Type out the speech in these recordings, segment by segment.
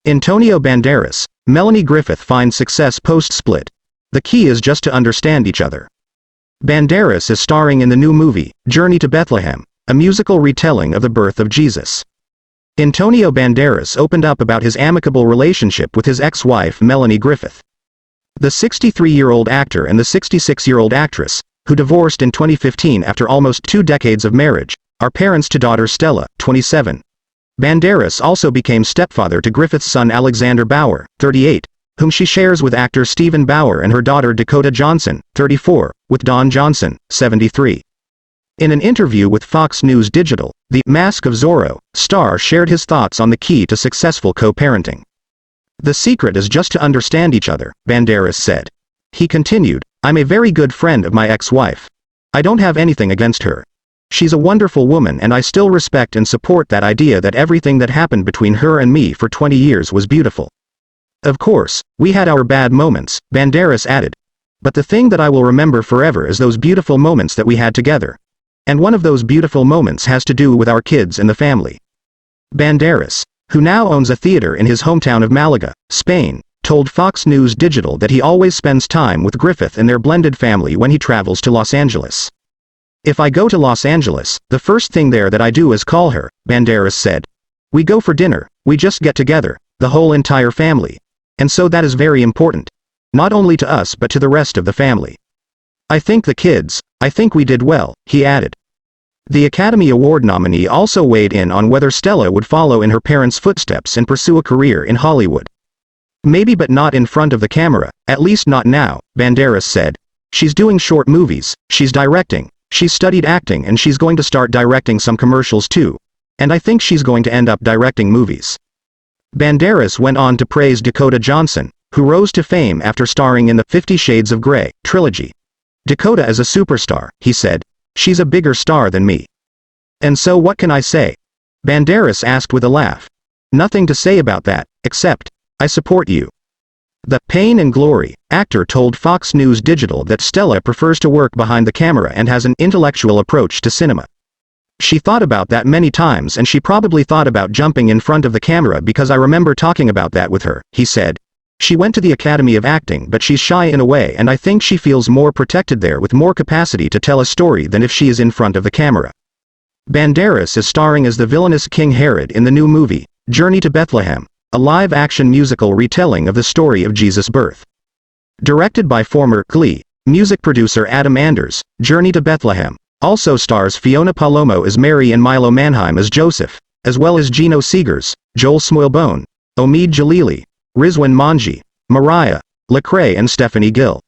Antonio Banderas, Melanie Griffith find success post-split. The key is just to understand each other. Banderas is starring in the new movie, Journey to Bethlehem, a musical retelling of the birth of Jesus. Antonio Banderas opened up about his amicable relationship with his ex-wife Melanie Griffith. The 63-year-old actor and the 66-year-old actress, who divorced in 2015 after almost 2 decades of marriage, are parents to daughter Stella, 27. Banderas also became stepfather to Griffith's son Alexander Bauer, 38, whom she shares with actor Stephen Bauer, and her daughter Dakota Johnson, 34, with Don Johnson, 73. In an interview with Fox News Digital, the Mask of Zorro star shared his thoughts on the key to successful co-parenting. "The secret is just to understand each other," Banderas said. He continued, "I'm a very good friend of my ex-wife. I don't have anything against her. She's a wonderful woman, and I still respect and support that idea that everything that happened between her and me for 20 years was beautiful. Of course, we had our bad moments," Banderas added. "But the thing that I will remember forever is those beautiful moments that we had together. And one of those beautiful moments has to do with our kids and the family." Banderas, who now owns a theater in his hometown of Malaga, Spain, told Fox News Digital that he always spends time with Griffith and their blended family when he travels to Los Angeles. "If I go to Los Angeles, the first thing there that I do is call her," Banderas said. "We go for dinner, we just get together, the whole entire family. And so that is very important. Not only to us but to the rest of the family. I think we did well," he added. The Academy Award nominee also weighed in on whether Stella would follow in her parents' footsteps and pursue a career in Hollywood. "Maybe, but not in front of the camera, at least not now," Banderas said. "She's doing short movies, she's directing, she's studied acting, and she's going to start directing some commercials too. And I think she's going to end up directing movies." Banderas went on to praise Dakota Johnson, who rose to fame after starring in the 50 Shades of Grey trilogy. "Dakota is a superstar," he said. "She's a bigger star than me. And so what can I say?" Banderas asked with a laugh. "Nothing to say about that, except, I support you." The Pain and Glory actor told Fox News Digital that Stella prefers to work behind the camera and has an intellectual approach to cinema. "She thought about that many times, and she probably thought about jumping in front of the camera because I remember talking about that with her," he said. "She went to the Academy of Acting, but she's shy in a way, and I think she feels more protected there with more capacity to tell a story than if she is in front of the camera." Banderas is starring as the villainous King Herod in the new movie, Journey to Bethlehem, a live-action musical retelling of the story of Jesus' birth. Directed by former Glee music producer Adam Anders, Journey to Bethlehem also stars Fiona Palomo as Mary and Milo Manheim as Joseph, as well as Gino Seegers, Joel Smoilbone, Omid Jalili, Rizwan Manji, Mariah, Lecrae, and Stephanie Gill.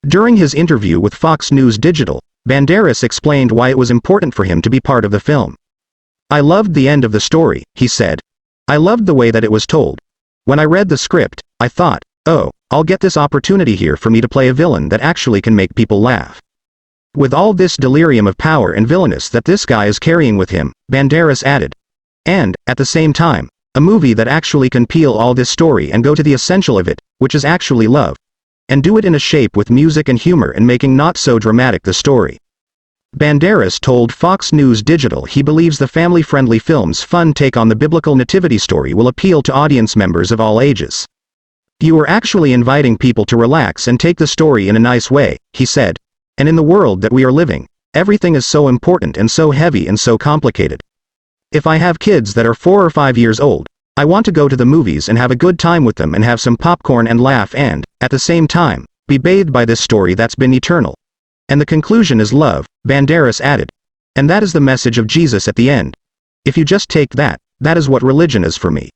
During his interview with Fox News Digital, Banderas explained why it was important for him to be part of the film. "I loved the end of the story," he said. "I loved the way that it was told. When I read the script, I thought, oh, I'll get this opportunity here for me to play a villain that actually can make people laugh. With all this delirium of power and villainous that this guy is carrying with him," Banderas added. "And, at the same time, a movie that actually can peel all this story and go to the essential of it, which is actually love. And do it in a shape with music and humor and making not so dramatic the story." Banderas told Fox News Digital he believes the family-friendly film's fun take on the biblical nativity story will appeal to audience members of all ages. "You are actually inviting people to relax and take the story in a nice way," he said. "And in the world that we are living, everything is so important and so heavy and so complicated. If I have kids that are 4 or 5 years old, I want to go to the movies and have a good time with them and have some popcorn and laugh and, at the same time, be bathed by this story that's been eternal. And the conclusion is love," Banderas added. "And that is the message of Jesus at the end. If you just take that, that is what religion is for me."